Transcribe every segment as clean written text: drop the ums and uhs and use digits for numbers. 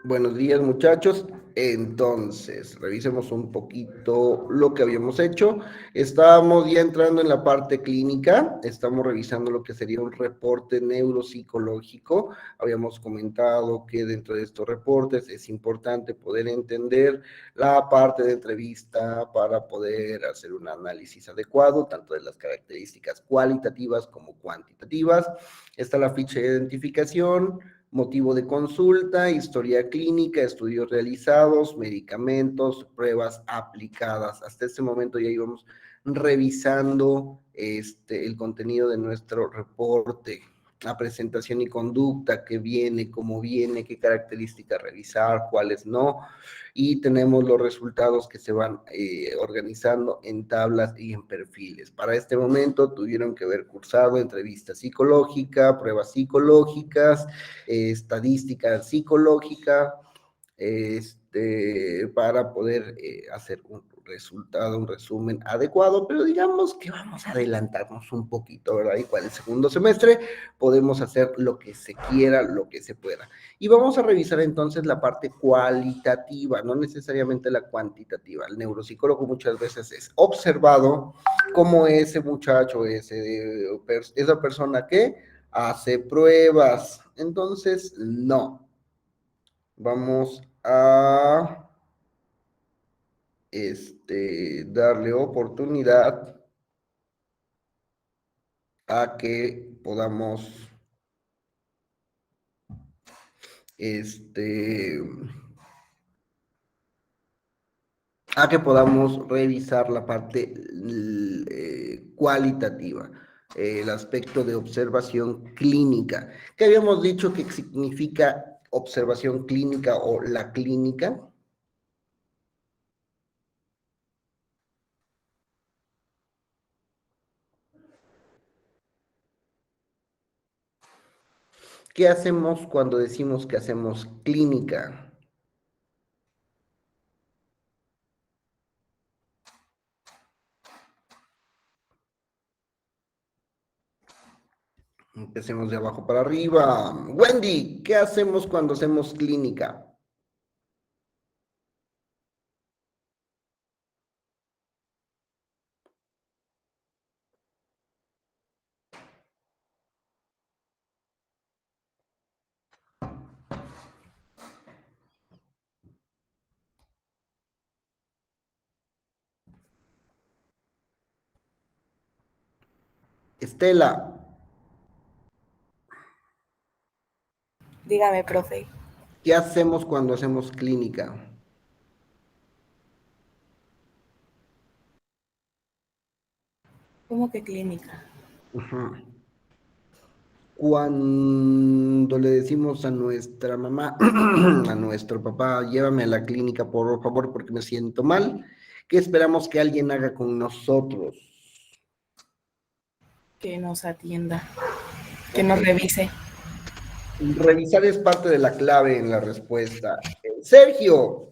Buenos días, muchachos. Entonces, revisemos un poquito lo que habíamos hecho. Estábamos ya entrando en la parte clínica, estamos revisando lo que sería un reporte neuropsicológico. Habíamos comentado que dentro de estos reportes es importante poder entender la parte de entrevista para poder hacer un análisis adecuado, tanto de las características cualitativas como cuantitativas. Está la ficha de identificación, motivo de consulta, historia clínica, estudios realizados, medicamentos, pruebas aplicadas. Hasta este momento ya íbamos revisando el contenido de nuestro reporte, la presentación y conducta, qué viene, cómo viene, qué características revisar, cuáles no, y tenemos los resultados que se van organizando en tablas y en perfiles. Para este momento tuvieron que haber cursado entrevista psicológica, pruebas psicológicas, estadística psicológica, para poder hacer un resultado, un resumen adecuado, pero digamos que vamos a adelantarnos un poquito, ¿verdad? Igual el segundo semestre podemos hacer lo que se quiera, lo que se pueda. Y vamos a revisar entonces la parte cualitativa, no necesariamente la cuantitativa. El neuropsicólogo muchas veces es observado como ese muchacho, esa persona que hace pruebas. Entonces, no. Vamos a darle oportunidad a que podamos revisar la parte cualitativa, el aspecto de observación clínica. ¿Qué habíamos dicho que significa observación clínica o la clínica? ¿Qué hacemos cuando decimos que hacemos clínica? Empecemos de abajo para arriba. Wendy, ¿qué hacemos cuando hacemos clínica? Estela, Dígame, profe. ¿qué hacemos cuando hacemos clínica? ¿Cómo que clínica? Ujú. Cuando le decimos a nuestra mamá, a nuestro papá, llévame a la clínica, por favor, porque me siento mal, ¿qué esperamos que alguien haga con nosotros? Que nos atienda, que Ok. nos revise. Revisar es parte de la clave en la respuesta. Sergio,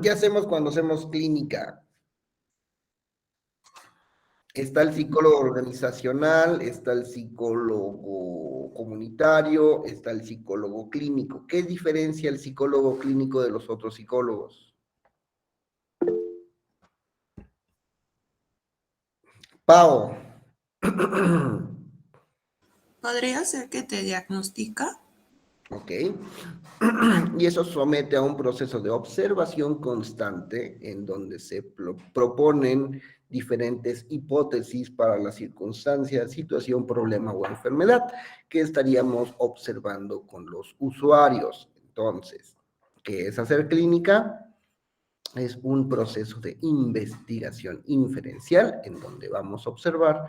¿qué hacemos cuando hacemos clínica? Está el psicólogo organizacional, está el psicólogo comunitario, está el psicólogo clínico. ¿Qué diferencia el psicólogo clínico de los otros psicólogos? Pau. ¿Podría ser que te diagnostica? Ok. Y eso somete a un proceso de observación constante en donde se proponen diferentes hipótesis para la circunstancia, situación, problema o enfermedad que estaríamos observando con los usuarios. Entonces, ¿qué es hacer clínica? Es un proceso de investigación inferencial en donde vamos a observar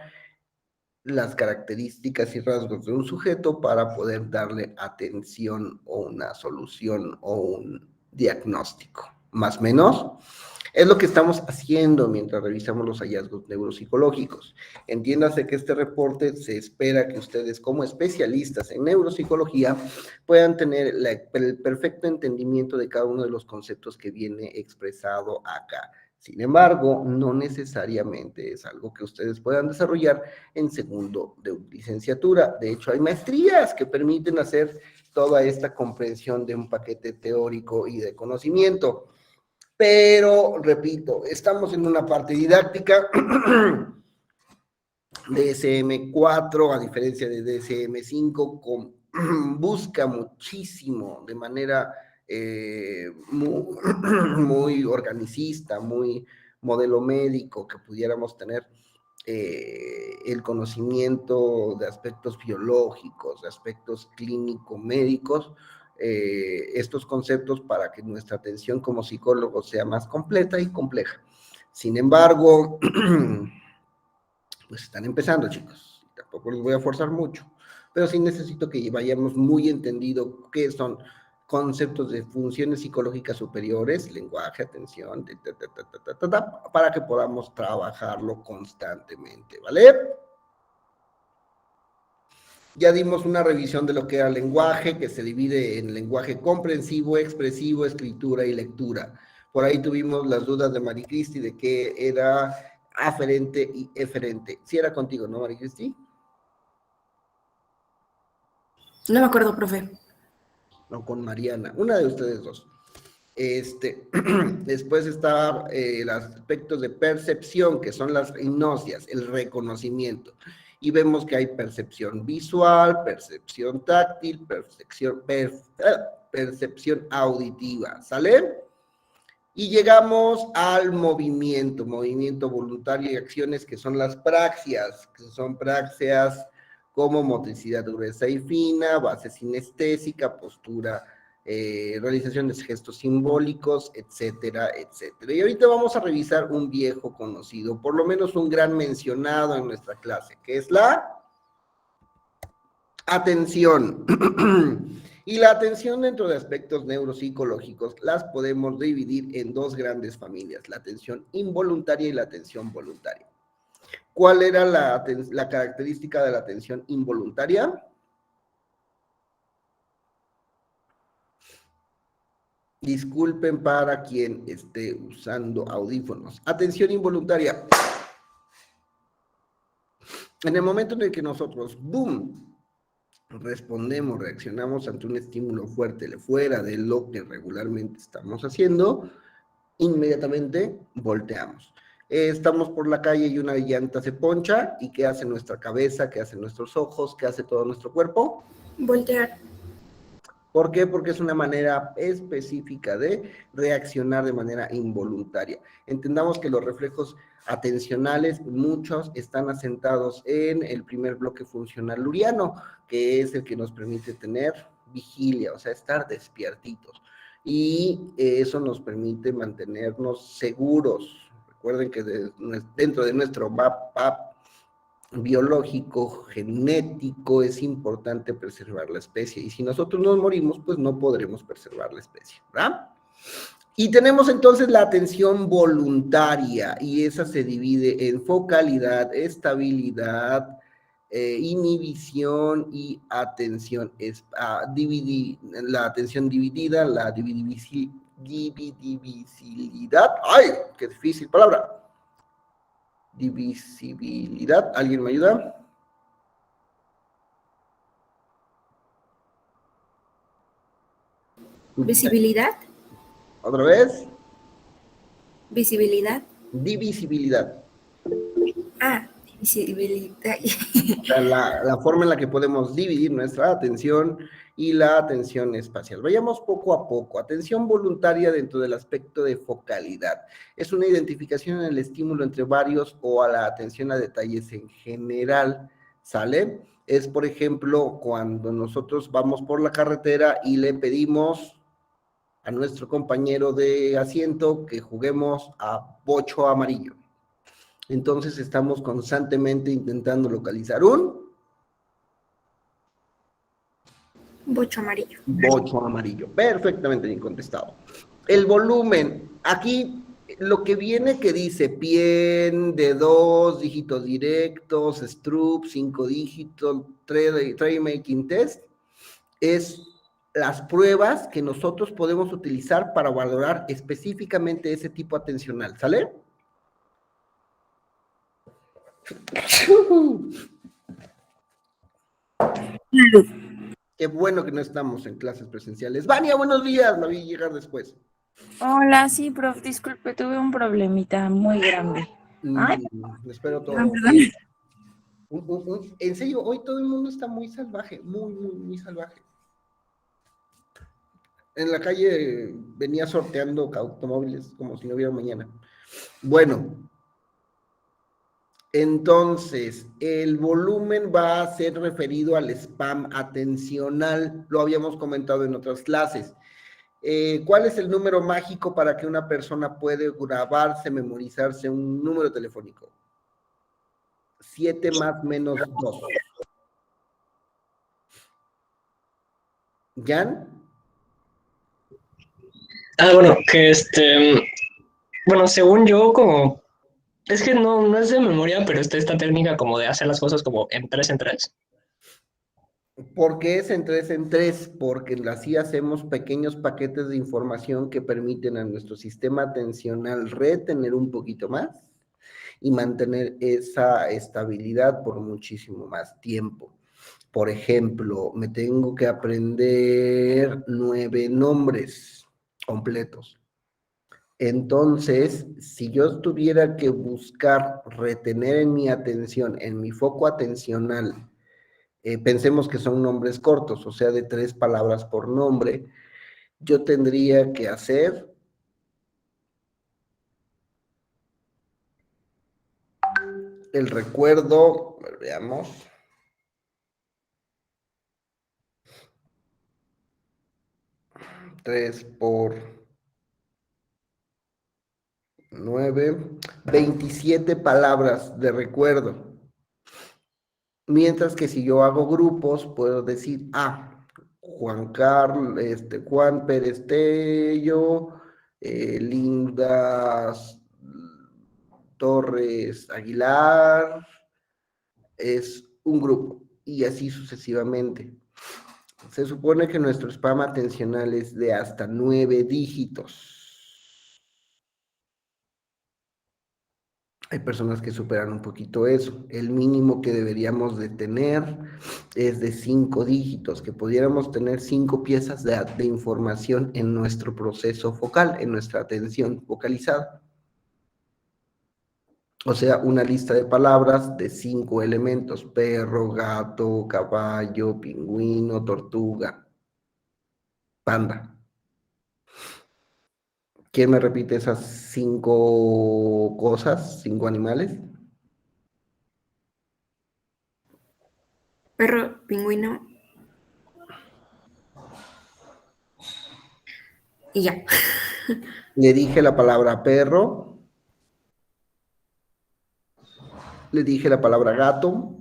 las características y rasgos de un sujeto para poder darle atención o una solución o un diagnóstico. Más o menos, es lo que estamos haciendo mientras revisamos los hallazgos neuropsicológicos. Entiéndase que este reporte se espera que ustedes como especialistas en neuropsicología puedan tener el perfecto entendimiento de cada uno de los conceptos que viene expresado acá. Sin embargo, no necesariamente es algo que ustedes puedan desarrollar en segundo de licenciatura. De hecho, hay maestrías que permiten hacer toda esta comprensión de un paquete teórico y de conocimiento. Pero, repito, estamos en una parte didáctica. DSM-4, a diferencia de DSM-5, busca muchísimo, de manera muy organicista, muy modelo médico, que pudiéramos tener el conocimiento de aspectos biológicos, de aspectos clínico-médicos, estos conceptos para que nuestra atención como psicólogos sea más completa y compleja. Sin embargo, pues están empezando, chicos. Tampoco les voy a forzar mucho, pero sí necesito que vayamos muy entendido qué son conceptos de funciones psicológicas superiores, lenguaje, atención, para que podamos trabajarlo constantemente, ¿vale? Ya dimos una revisión de lo que era el lenguaje, que se divide en lenguaje comprensivo, expresivo, escritura y lectura. Por ahí tuvimos las dudas de Maricristi de qué era aferente y eferente. Sí era contigo, ¿no, Maricristi? No me acuerdo, profe. No, con Mariana, una de ustedes dos. Después está los aspectos de percepción, que son las gnosias, el reconocimiento. Y vemos que hay percepción visual, percepción táctil, percepción auditiva, ¿sale? Y llegamos al movimiento voluntario y acciones, que son las praxias, que son praxias como motricidad gruesa y fina, base sinestésica, postura, realización de gestos simbólicos, etcétera, etcétera. Y ahorita vamos a revisar un viejo conocido, por lo menos un gran mencionado en nuestra clase, que es la atención. Y la atención dentro de aspectos neuropsicológicos las podemos dividir en dos grandes familias, la atención involuntaria y la atención voluntaria. ¿Cuál era la característica de la atención involuntaria? Disculpen para quien esté usando audífonos. Atención involuntaria. En el momento en el que nosotros, ¡boom!, respondemos, reaccionamos ante un estímulo fuerte fuera de lo que regularmente estamos haciendo, inmediatamente volteamos. Estamos por la calle y una llanta se poncha, ¿y qué hace nuestra cabeza? ¿Qué hacen nuestros ojos? ¿Qué hace todo nuestro cuerpo? Voltear. ¿Por qué? Porque es una manera específica de reaccionar de manera involuntaria. Entendamos que los reflejos atencionales, muchos están asentados en el primer bloque funcional luriano, que es el que nos permite tener vigilia, o sea, estar despiertitos. Y eso nos permite mantenernos seguros. Recuerden que dentro de nuestro mapa biológico, genético, es importante preservar la especie. Y si nosotros nos morimos, pues no podremos preservar la especie, ¿verdad? Y tenemos entonces la atención voluntaria, y esa se divide en focalidad, estabilidad, inhibición y atención. La atención dividida, la divisibilidad. ¡Ay, qué difícil palabra! Divisibilidad. ¿Alguien me ayuda? Visibilidad. ¿Otra vez? Visibilidad. Divisibilidad. Ah, visibilidad. O sea, la forma en la que podemos dividir nuestra atención y la atención espacial. Vayamos poco a poco. Atención voluntaria dentro del aspecto de focalidad. Es una identificación en el estímulo entre varios o a la atención a detalles en general, ¿sale? Es, por ejemplo, cuando nosotros vamos por la carretera y le pedimos a nuestro compañero de asiento que juguemos a bocho amarillo. Entonces estamos constantemente intentando localizar un Bocho amarillo. bocho amarillo. Perfectamente bien contestado. El volumen. Aquí lo que viene que dice PIEN de 2 dígitos directos, STRUP 5 dígitos, Tray Making Test, es las pruebas que nosotros podemos utilizar para valorar específicamente ese tipo atencional, ¿sale? ¿Qué Qué bueno que no estamos en clases presenciales. Vania, buenos días, la vi llegar después. Hola, sí, prof, disculpe, tuve un problemita muy grande. Ay, Espero perdón, todo. perdón. En serio, hoy todo el mundo está muy salvaje, muy salvaje. En la calle venía sorteando automóviles como si no hubiera mañana. Bueno, entonces, el volumen va a ser referido al spam atencional, lo habíamos comentado en otras clases. ¿Cuál es el número mágico para que una persona puede grabarse, memorizarse un número telefónico? 7 más menos 2. ¿Jan? Bueno, bueno, según yo, como, es que no es de memoria, pero está esta técnica como de hacer las cosas como en tres. ¿Por qué es en 3 en 3? Porque así hacemos pequeños paquetes de información que permiten a nuestro sistema atencional retener un poquito más y mantener esa estabilidad por muchísimo más tiempo. Por ejemplo, me tengo que aprender 9 nombres completos. Entonces, si yo tuviera que buscar retener en mi atención, en mi foco atencional, pensemos que son nombres cortos, o sea, de 3 palabras por nombre, yo tendría que hacer el recuerdo, veamos, 3 por 9, 27 palabras de recuerdo. Mientras que si yo hago grupos, puedo decir, Juan Carlos, Juan Pérez Tello, Linda Torres Aguilar, es un grupo, y así sucesivamente. Se supone que nuestro spam atencional es de hasta 9 dígitos. Hay personas que superan un poquito eso. El mínimo que deberíamos de tener es de 5 dígitos, que pudiéramos tener 5 piezas de información en nuestro proceso focal, en nuestra atención focalizada. O sea, una lista de palabras de 5 elementos: perro, gato, caballo, pingüino, tortuga, panda. ¿Quién me repite esas 5 cosas, 5 animales? Perro, pingüino. Y ya. Le dije la palabra perro, le dije la palabra gato,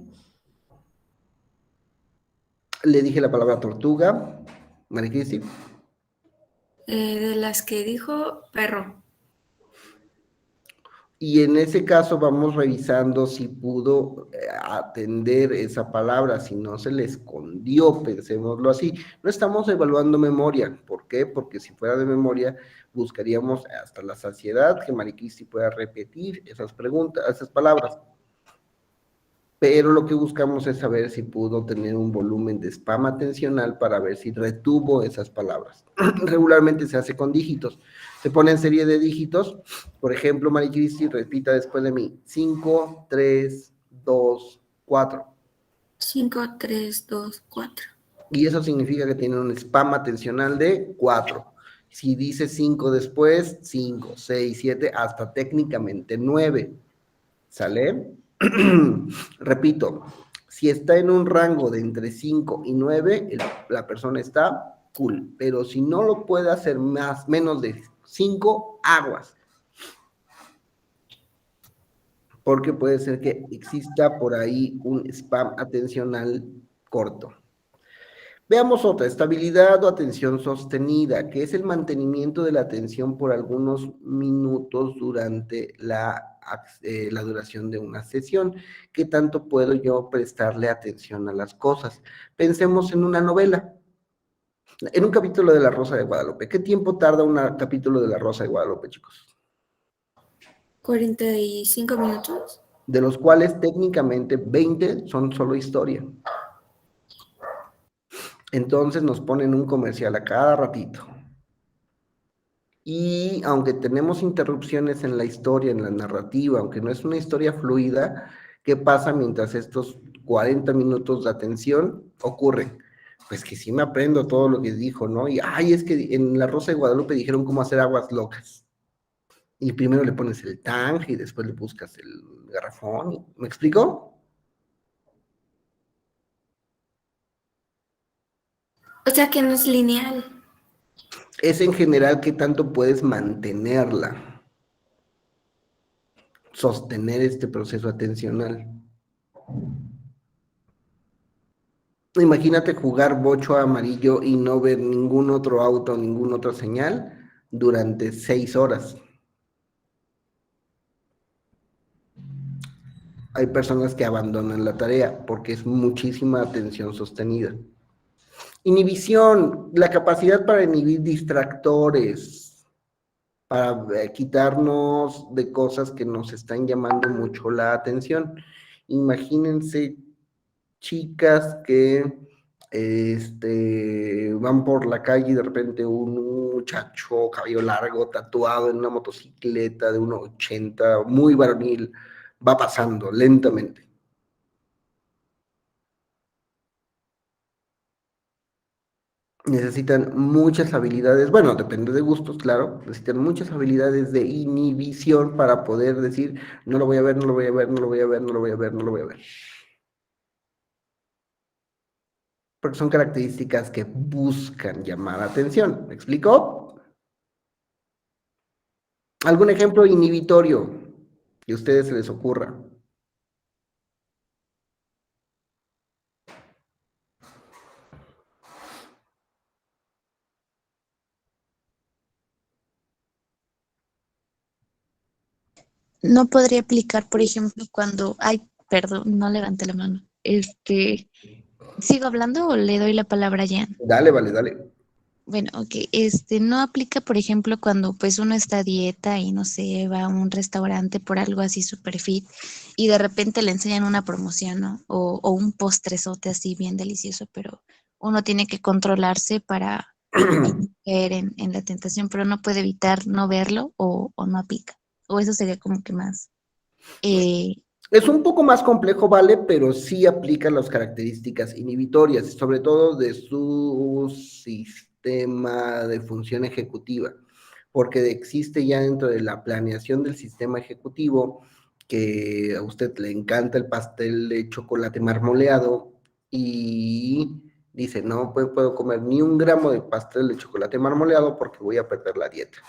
le dije la palabra tortuga, Maricristi. De las que dijo, perro. Y en ese caso vamos revisando si pudo atender esa palabra, si no se le escondió, pensémoslo así. No estamos evaluando memoria. ¿Por qué? Porque si fuera de memoria, buscaríamos hasta la saciedad que Maricristi pueda repetir esas preguntas, esas palabras. Pero lo que buscamos es saber si pudo tener un volumen de spam atencional para ver si retuvo esas palabras. Regularmente se hace con dígitos. Se pone en serie de dígitos. Por ejemplo, Maricristi, repita después de mí. 5, 3, 2, 4. 5, 3, 2, 4. Y eso significa que tiene un spam atencional de 4. Si dice 5 después, 5, 6, 7, hasta técnicamente 9. ¿Sale? Repito, si está en un rango de entre 5 y 9, la persona está cool, pero si no lo puede hacer menos de 5, aguas. Porque puede ser que exista por ahí un spam atencional corto. Veamos otra, estabilidad o atención sostenida, que es el mantenimiento de la atención por algunos minutos durante la duración de una sesión. ¿Qué tanto puedo yo prestarle atención a las cosas? Pensemos en una novela, en un capítulo de La Rosa de Guadalupe. ¿Qué tiempo tarda un capítulo de La Rosa de Guadalupe, chicos? 45 minutos. De los cuales técnicamente 20 son solo historia. Entonces nos ponen un comercial a cada ratito. Y aunque tenemos interrupciones en la historia, en la narrativa, aunque no es una historia fluida, ¿qué pasa mientras estos 40 minutos de atención ocurren? Pues que sí me aprendo todo lo que dijo, ¿no? Y, ay, es que en La Rosa de Guadalupe dijeron cómo hacer aguas locas. Y primero le pones el tang y después le buscas el garrafón. ¿Me explico? O sea que no es lineal. Es en general qué tanto puedes mantenerla, sostener este proceso atencional. Imagínate jugar bocho amarillo y no ver ningún otro auto, ninguna otra señal durante 6 horas. Hay personas que abandonan la tarea porque es muchísima atención sostenida. Inhibición, la capacidad para inhibir distractores, para quitarnos de cosas que nos están llamando mucho la atención. Imagínense chicas que van por la calle y de repente un muchacho cabello largo, tatuado en una motocicleta de 1.80, muy varonil, va pasando lentamente. Necesitan muchas habilidades, bueno, depende de gustos, claro, necesitan muchas habilidades de inhibición para poder decir, no lo voy a ver, no lo voy a ver, no lo voy a ver, no lo voy a ver, no lo voy a ver. Porque son características que buscan llamar atención. ¿Me explico? ¿Algún ejemplo inhibitorio que a ustedes se les ocurra? No podría aplicar, por ejemplo, cuando, ay, perdón, no levanté la mano. ¿Sigo hablando o le doy la palabra a Jan? Dale, vale, dale. Bueno, ok, no aplica, por ejemplo, cuando pues uno está a dieta y no sé, va a un restaurante por algo así super fit y de repente le enseñan una promoción, ¿no? O un postrezote así bien delicioso, pero uno tiene que controlarse para no caer en la tentación, pero no puede evitar no verlo o no aplica. O eso sería como que más. Es un poco más complejo, vale, pero sí aplica las características inhibitorias, sobre todo de su sistema de función ejecutiva, porque existe ya dentro de la planeación del sistema ejecutivo que a usted le encanta el pastel de chocolate marmoleado y dice, no puedo comer ni un gramo de pastel de chocolate marmoleado porque voy a perder la dieta.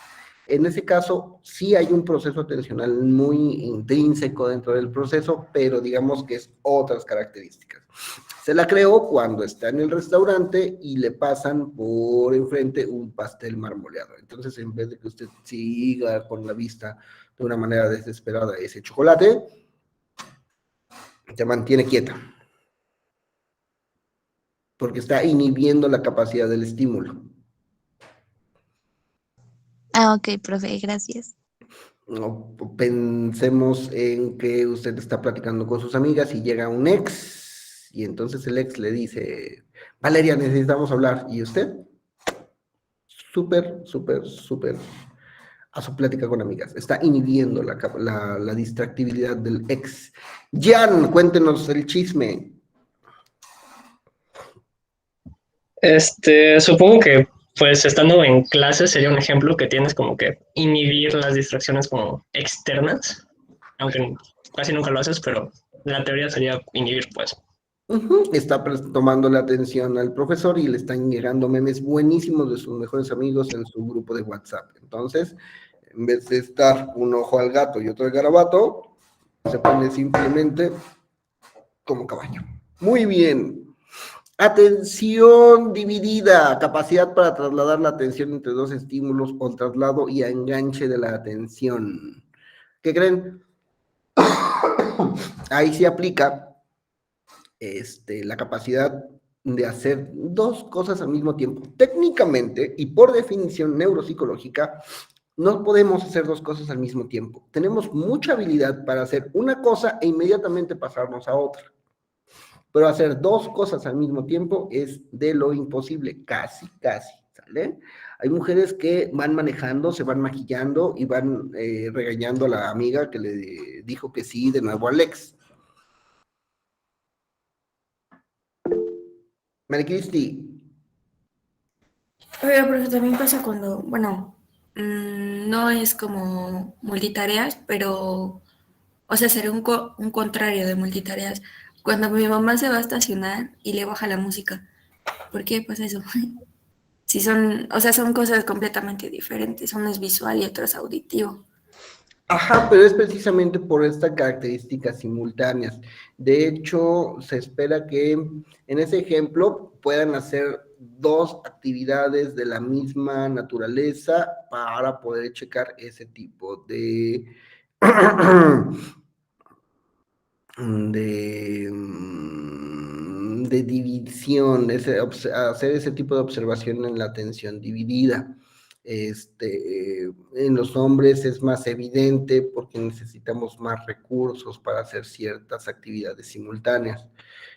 En ese caso, sí hay un proceso atencional muy intrínseco dentro del proceso, pero digamos que es otras características. Se la creó cuando está en el restaurante y le pasan por enfrente un pastel marmoleado. Entonces, en vez de que usted siga con la vista de una manera desesperada ese chocolate, se mantiene quieta, porque está inhibiendo la capacidad del estímulo. Ok, profe, gracias. No, pensemos en que usted está platicando con sus amigas y llega un ex, y entonces el ex le dice, Valeria, necesitamos hablar, y usted, súper a su plática con amigas, está inhibiendo la distractibilidad del ex. Jan, cuéntenos el chisme. Supongo que, pues, estando en clase sería un ejemplo que tienes como que inhibir las distracciones como externas, aunque casi nunca lo haces, pero la teoría sería inhibir, pues. Está tomando la atención al profesor y le están llegando memes buenísimos de sus mejores amigos en su grupo de WhatsApp. Entonces, en vez de estar un ojo al gato y otro al garabato, se pone simplemente como caballo. Muy bien. Atención dividida, capacidad para trasladar la atención entre dos estímulos o traslado y enganche de la atención. ¿Qué creen? Ahí se aplica la capacidad de hacer dos cosas al mismo tiempo. Técnicamente y por definición neuropsicológica, no podemos hacer dos cosas al mismo tiempo. Tenemos mucha habilidad para hacer una cosa e inmediatamente pasarnos a otra. pero hacer dos cosas al mismo tiempo es de lo imposible, casi, ¿sale? Hay mujeres que van manejando, se van maquillando y van regañando a la amiga que le dijo que sí de nuevo al ex. Maricristi. Oiga, pero también pasa cuando, bueno, no es como multitareas, pero, o sea, sería un contrario de multitareas. Cuando mi mamá se va a estacionar y le baja la música, ¿por qué pasa eso? Si son, o sea, son cosas completamente diferentes. Uno es visual y otro es auditivo. Ajá, pero es precisamente por estas características simultáneas. De hecho, se espera que en ese ejemplo puedan hacer dos actividades de la misma naturaleza para poder checar ese tipo de, de división, hacer ese tipo de observación en la atención dividida. En los hombres es más evidente porque necesitamos más recursos para hacer ciertas actividades simultáneas.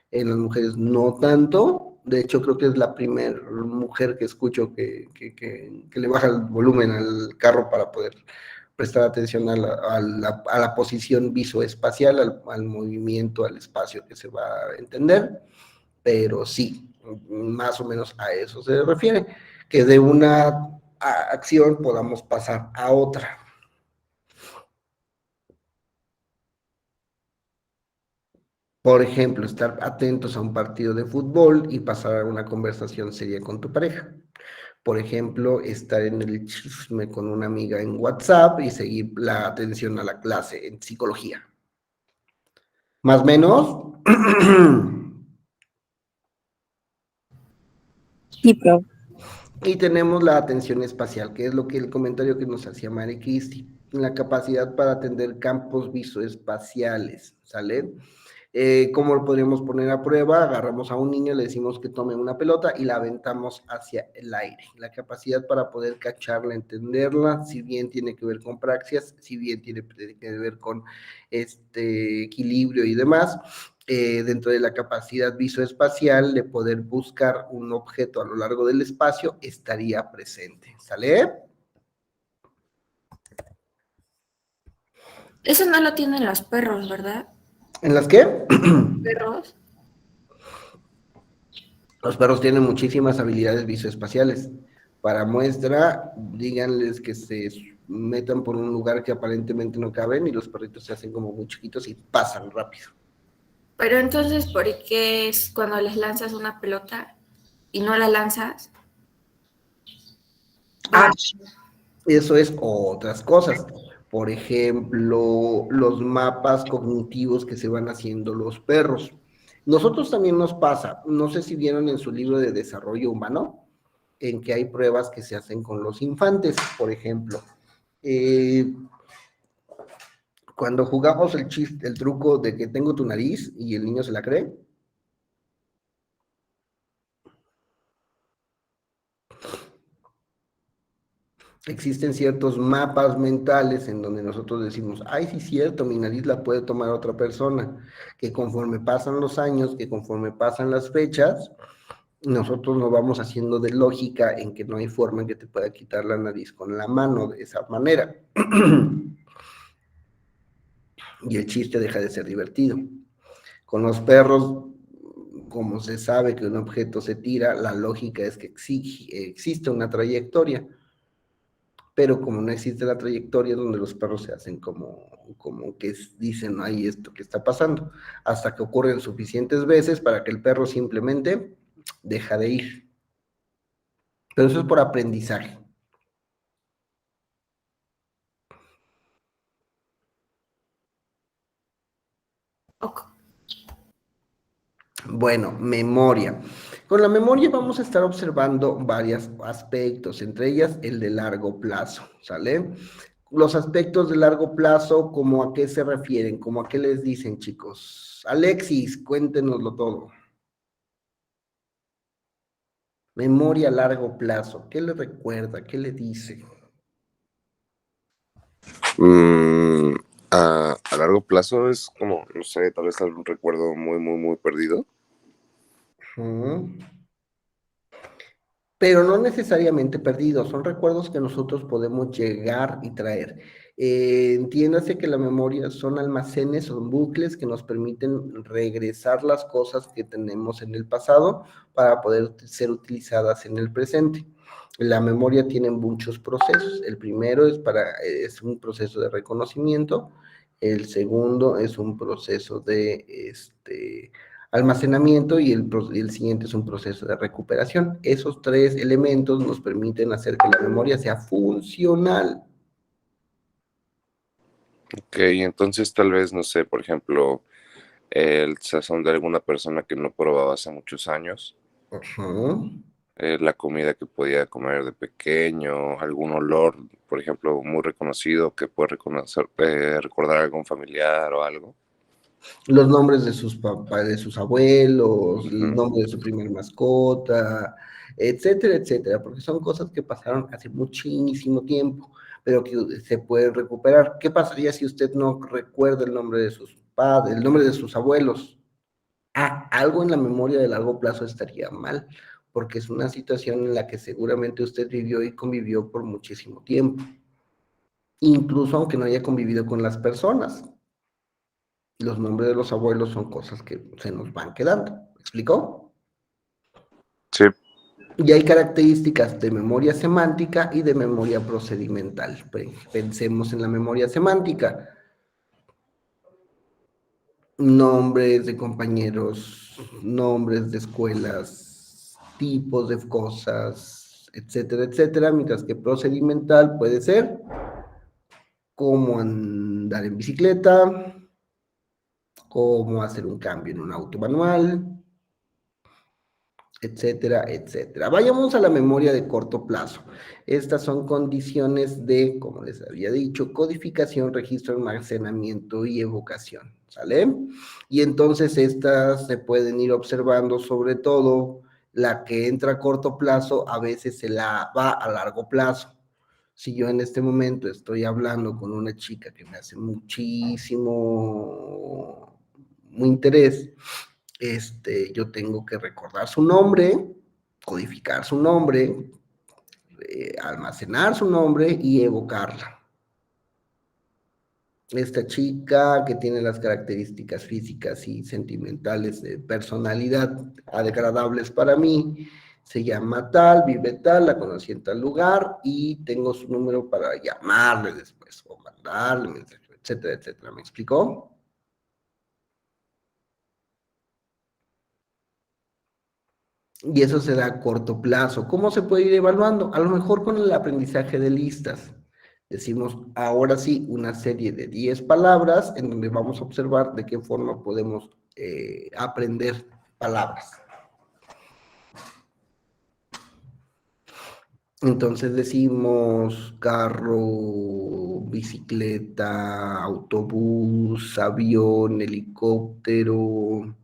En las mujeres no tanto. De hecho, creo que es la primera mujer que escucho que le baja el volumen al carro para poder prestar atención a la posición visoespacial, al movimiento, al espacio que se va a entender, pero sí, más o menos a eso se refiere, que de una acción podamos pasar a otra. Por ejemplo, estar atentos a un partido de fútbol y pasar a una conversación seria con tu pareja. Por ejemplo, estar en el chisme con una amiga en WhatsApp y seguir la atención a la clase en psicología. ¿Más o menos? Sí, prof. Y tenemos la atención espacial, que es lo que el comentario que nos hacía Mari Cristi, la capacidad para atender campos visoespaciales, ¿sale? ¿Cómo lo podríamos poner a prueba? Agarramos a un niño, le decimos que tome una pelota y la aventamos hacia el aire. La capacidad para poder cacharla, entenderla, si bien tiene que ver con praxias, si bien tiene que ver con equilibrio y demás, dentro de la capacidad visoespacial de poder buscar un objeto a lo largo del espacio, estaría presente, ¿sale? Eso no lo tienen los perros, ¿verdad? ¿En las qué? Perros. Los perros tienen muchísimas habilidades visoespaciales. Para muestra, díganles que se metan por un lugar que aparentemente no caben y los perritos se hacen como muy chiquitos y pasan rápido. Pero entonces, ¿por qué es cuando les lanzas una pelota y no la lanzas? Ah, eso es otras cosas. Por ejemplo, los mapas cognitivos que se van haciendo los perros. Nosotros también nos pasa, no sé si vieron en su libro de desarrollo humano, en que hay pruebas que se hacen con los infantes, por ejemplo. Cuando jugamos el chiste, el truco de que tengo tu nariz y el niño se la cree, existen ciertos mapas mentales en donde nosotros decimos, ay, sí es cierto, mi nariz la puede tomar otra persona, que conforme pasan los años, que conforme pasan las fechas, nosotros nos vamos haciendo de lógica en que no hay forma en que te pueda quitar la nariz con la mano de esa manera. Y el chiste deja de ser divertido. Con los perros, como se sabe que un objeto se tira, la lógica es que existe una trayectoria, pero como no existe la trayectoria, es donde los perros se hacen como que dicen, ay, esto que está pasando, hasta que ocurren suficientes veces para que el perro simplemente deja de ir. Pero eso es por aprendizaje. Bueno, memoria. Con la memoria vamos a estar observando varios aspectos, entre ellas el de largo plazo, ¿sale? Los aspectos de largo plazo, ¿cómo a qué se refieren? ¿Cómo a qué les dicen, chicos? Alexis, cuéntenoslo todo. Memoria a largo plazo, ¿qué le recuerda? ¿Qué le dice? Mm, a largo plazo es como, no sé, tal vez algún recuerdo muy, muy, muy perdido. Ujú. Pero no necesariamente perdidos, son recuerdos que nosotros podemos llegar y traer. Entiéndase que la memoria son almacenes, son bucles que nos permiten regresar las cosas que tenemos en el pasado para poder ser utilizadas en el presente. La memoria tiene muchos procesos. El primero es un proceso de reconocimiento, el segundo es un proceso de almacenamiento y el siguiente es un proceso de recuperación. Esos tres elementos nos permiten hacer que la memoria sea funcional. Ok, entonces tal vez, no sé, por ejemplo, el sazón de alguna persona que no probaba hace muchos años, Ujú. la comida que podía comer de pequeño, algún olor, por ejemplo, muy reconocido que puede recordar a algún familiar o algo. Los nombres de sus papás, de sus abuelos, el Ujú. nombre de su primer mascota, etcétera, etcétera, porque son cosas que pasaron hace muchísimo tiempo, pero que se pueden recuperar. ¿Qué pasaría si usted no recuerda el nombre de sus padres, el nombre de sus abuelos? Algo en la memoria de largo plazo estaría mal, porque es una situación en la que seguramente usted vivió y convivió por muchísimo tiempo, incluso aunque no haya convivido con las personas. Los nombres de los abuelos son cosas que se nos van quedando. ¿Me explicó? Sí, Y hay características de memoria semántica y de memoria procedimental. Pensemos en la memoria semántica. Nombres de compañeros, nombres de escuelas, tipos de cosas, etcétera, etcétera. Mientras que procedimental puede ser cómo andar en bicicleta, cómo hacer un cambio en un auto manual, etcétera, etcétera. Vayamos a la memoria de corto plazo. Estas son condiciones de, como les había dicho, codificación, registro, almacenamiento y evocación, ¿sale? Y entonces estas se pueden ir observando, sobre todo la que entra a corto plazo, a veces se la va a largo plazo. Si yo en este momento estoy hablando con una chica que me hace muchísimo interés, yo tengo que recordar su nombre, codificar su nombre, almacenar su nombre y evocarla. Esta chica que tiene las características físicas y sentimentales de personalidad agradables para mí, se llama tal, vive tal, la conocí en tal lugar y tengo su número para llamarle después o mandarle mensaje, etcétera, etcétera. ¿Me explicó? Y eso se da a corto plazo. ¿Cómo se puede ir evaluando? A lo mejor con el aprendizaje de listas. Decimos, ahora sí, una serie de 10 palabras en donde vamos a observar de qué forma podemos aprender palabras. Entonces decimos carro, bicicleta, autobús, avión, helicóptero,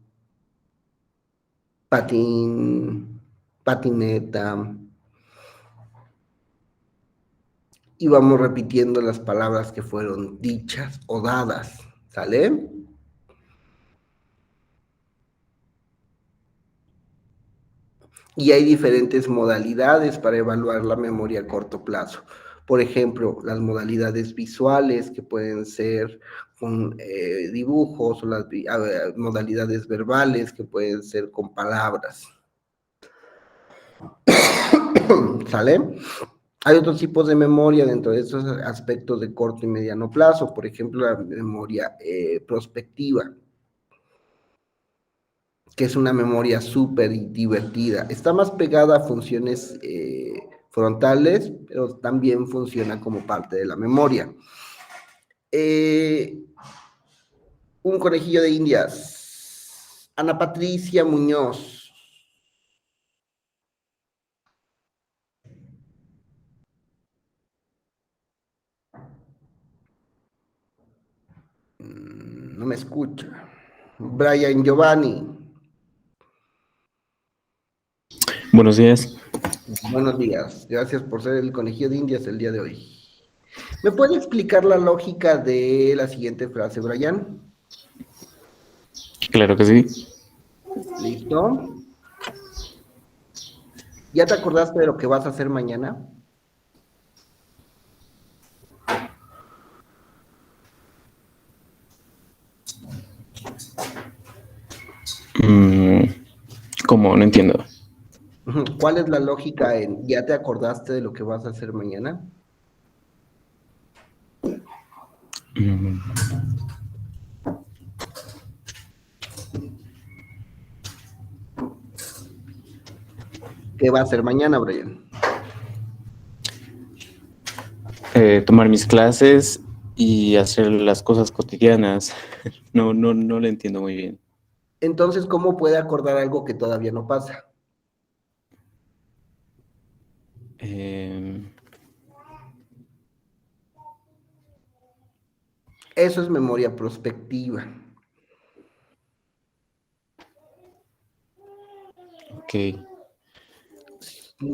patín, patineta, y vamos repitiendo las palabras que fueron dichas o dadas, ¿sale? Y hay diferentes modalidades para evaluar la memoria a corto plazo. Por ejemplo, las modalidades visuales, que pueden ser con dibujos, o las modalidades verbales, que pueden ser con palabras. ¿Sale? Hay otros tipos de memoria dentro de esos aspectos de corto y mediano plazo, por ejemplo, la memoria prospectiva, que es una memoria súper divertida. Está más pegada a funciones frontales, pero también funciona como parte de la memoria. Un conejillo de Indias. Ana Patricia Muñoz. No me escucha. Brian Giovanni. Buenos días. Buenos días. Gracias por ser el conejillo de Indias el día de hoy. ¿Me puede explicar la lógica de la siguiente frase, Brian? Claro que sí. ¿Listo? ¿Ya te acordaste de lo que vas a hacer mañana? Mm, ¿Cómo? No entiendo. Ujú. ¿Cuál es la lógica en ya te acordaste de lo que vas a hacer mañana? Mm, ¿Qué va a hacer mañana, Brian? Tomar mis clases y hacer las cosas cotidianas. No lo entiendo muy bien. Entonces, ¿cómo puede acordar algo que todavía no pasa? Eh, Eso es memoria prospectiva. ok,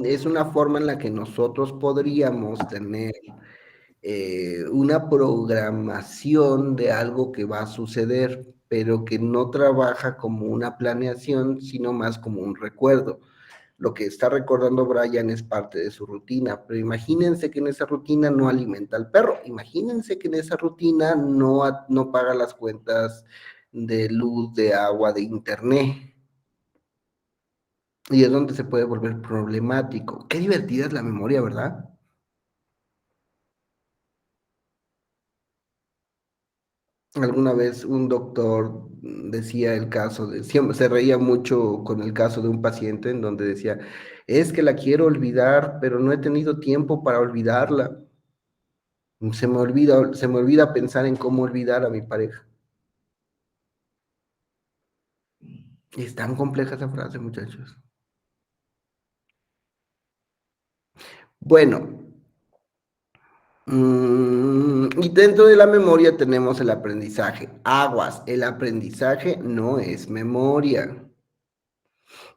Es una forma en la que nosotros podríamos tener una programación de algo que va a suceder, pero que no trabaja como una planeación, sino más como un recuerdo. Lo que está recordando Brian es parte de su rutina, pero imagínense que en esa rutina no alimenta al perro, imagínense que en esa rutina no paga las cuentas de luz, de agua, de internet. Y es donde se puede volver problemático. Qué divertida es la memoria, ¿verdad? Alguna vez un doctor decía el caso de, siempre se reía mucho con el caso de un paciente en donde decía, es que la quiero olvidar, pero no he tenido tiempo para olvidarla. Se me olvida pensar en cómo olvidar a mi pareja. Es tan compleja esa frase, muchachos. Bueno, y dentro de la memoria tenemos el aprendizaje. Aguas, el aprendizaje no es memoria.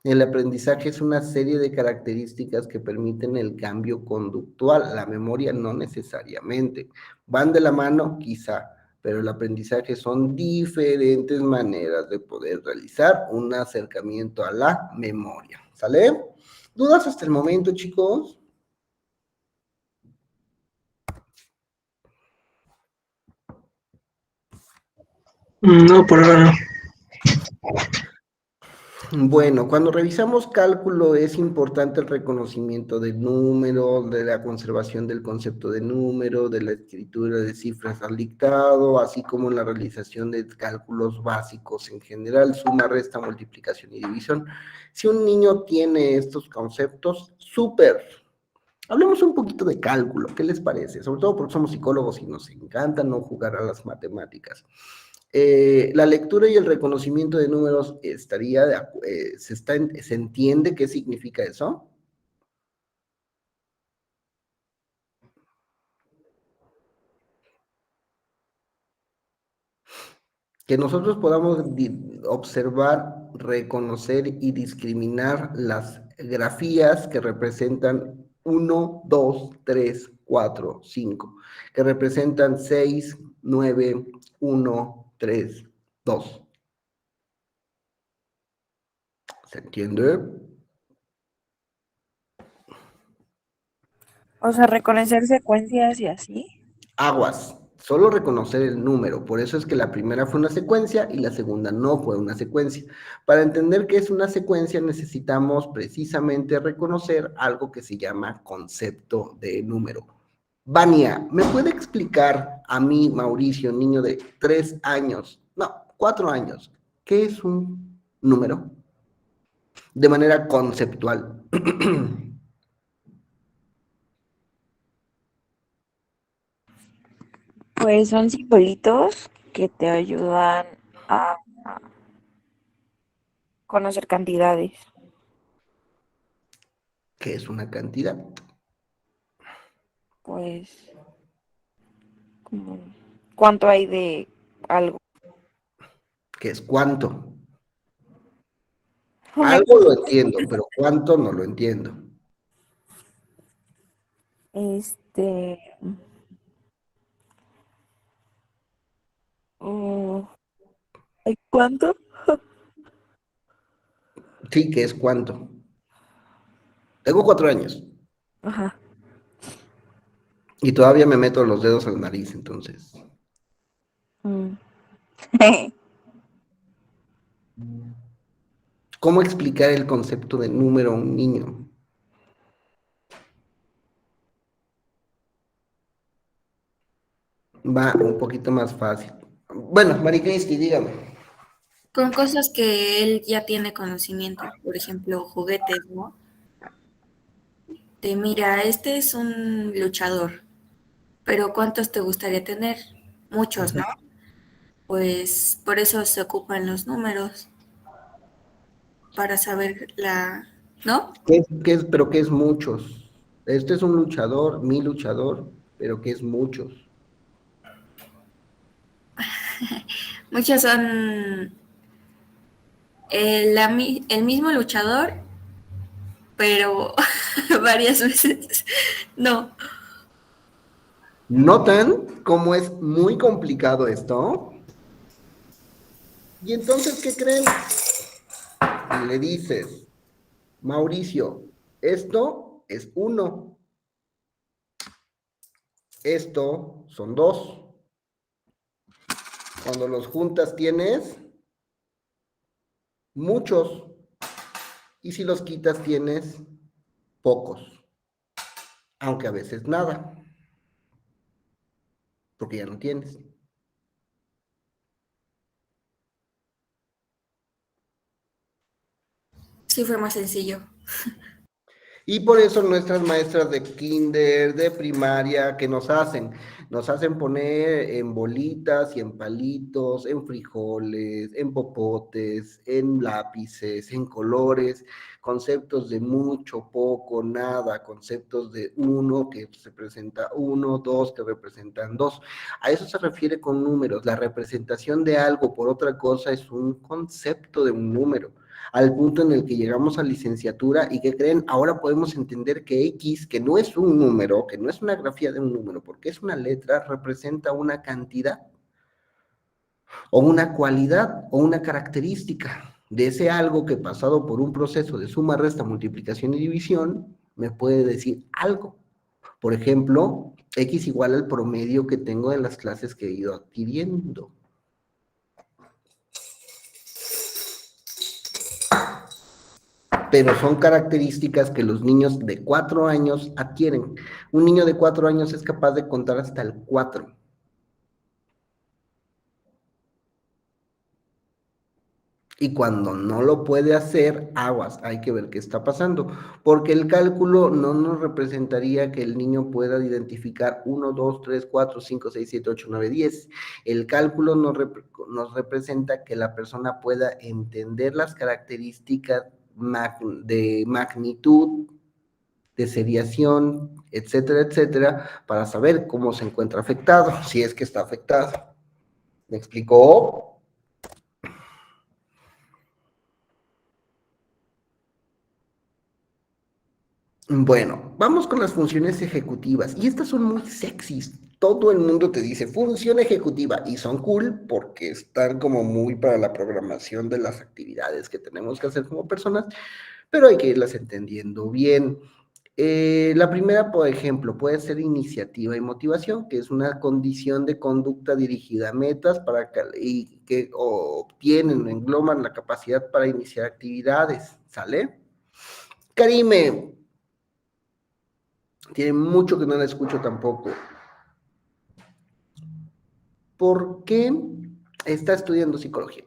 El aprendizaje es una serie de características que permiten el cambio conductual. La memoria no necesariamente. Van de la mano, quizá, pero el aprendizaje son diferentes maneras de poder realizar un acercamiento a la memoria. ¿Sale? ¿Dudas hasta el momento, chicos? No, por ahora no. Bueno, cuando revisamos cálculo es importante el reconocimiento de números, de la conservación del concepto de número, de la escritura de cifras al dictado, así como la realización de cálculos básicos en general, suma, resta, multiplicación y división. Si un niño tiene estos conceptos, súper. Hablemos un poquito de cálculo, ¿qué les parece? Sobre todo porque somos psicólogos y nos encanta no jugar a las matemáticas. La lectura y el reconocimiento de números se entiende qué significa eso. Que nosotros podamos observar, reconocer y discriminar las grafías que representan 1, 2, 3, 4, 5, que representan 6, 9, 1, 3, 2. ¿Se entiende? O sea, reconocer secuencias y así. Aguas, solo reconocer el número, por eso es que la primera fue una secuencia y la segunda no fue una secuencia. Para entender qué es una secuencia necesitamos precisamente reconocer algo que se llama concepto de número. Vania, ¿me puede explicar a mí, Mauricio, niño de 3 años, no, 4 años, qué es un número? De manera conceptual. Pues son simbolitos que te ayudan a conocer cantidades. ¿Qué es una cantidad? Pues, como, ¿cuánto hay de algo? ¿Qué es cuánto? No me- Algo lo entiendo, pero cuánto no lo entiendo. Este, mm, ¿hay cuánto? Sí, que es cuánto. Tengo 4 años Ajá. y todavía me meto los dedos a la nariz, entonces. Mm. ¿Cómo explicar el concepto de número a un niño? Va un poquito más fácil. Bueno, Mari Cristi, dígame. Con cosas que él ya tiene conocimiento, por ejemplo, juguetes, ¿no? De mira, este es un luchador, pero ¿cuántos te gustaría tener? Muchos, ¿no? Pues por eso se ocupan los números, para saber ¿no? Pero qué es muchos? Este es un luchador, mi luchador, pero ¿qué es muchos? Muchos son el mismo luchador, pero varias veces. No, ¿Notan cómo es muy complicado esto? Y entonces, ¿qué creen? Y le dices, Mauricio, esto es 1, esto son 2. Cuando los juntas tienes muchos, y si los quitas tienes pocos, aunque a veces nada, porque ya no tienes. sí fue más sencillo. Y por eso nuestras maestras de kinder, de primaria, ¿qué nos hacen? Nos hacen poner en bolitas y en palitos, en frijoles, en popotes, en lápices, en colores, conceptos de mucho, poco, nada, conceptos de 1 que representa 1, 2 que representan 2. A eso se refiere con números. La representación de algo por otra cosa es un concepto de un número, al punto en el que llegamos a licenciatura y que creen, ahora podemos entender que X, que no es un número, que no es una grafía de un número, porque es una letra, representa una cantidad o una cualidad o una característica de ese algo que pasado por un proceso de suma, resta, multiplicación y división, me puede decir algo. Por ejemplo, X igual al promedio que tengo de las clases que he ido adquiriendo. Pero son características que los niños de 4 años adquieren. Un niño de 4 años es capaz de contar hasta el 4. Y cuando no lo puede hacer, aguas, hay que ver qué está pasando, porque el cálculo no nos representaría que el niño pueda identificar 1, 2, 3, 4, 5, 6, 7, 8, 9, 10. El cálculo nos representa que la persona pueda entender las características de magnitud, de seriación, etcétera, etcétera, para saber cómo se encuentra afectado, si es que está afectado. ¿Me explicó? Bueno, vamos con las funciones ejecutivas, y estas son muy sexys. Todo el mundo te dice función ejecutiva, y son cool porque están como muy para la programación de las actividades que tenemos que hacer como personas, pero hay que irlas entendiendo bien. La primera, por ejemplo, puede ser iniciativa y motivación, que es una condición de conducta dirigida a metas y que obtienen o engloban la capacidad para iniciar actividades, ¿sale? Karime, tiene mucho que no la escucho tampoco. ¿Por qué está estudiando psicología?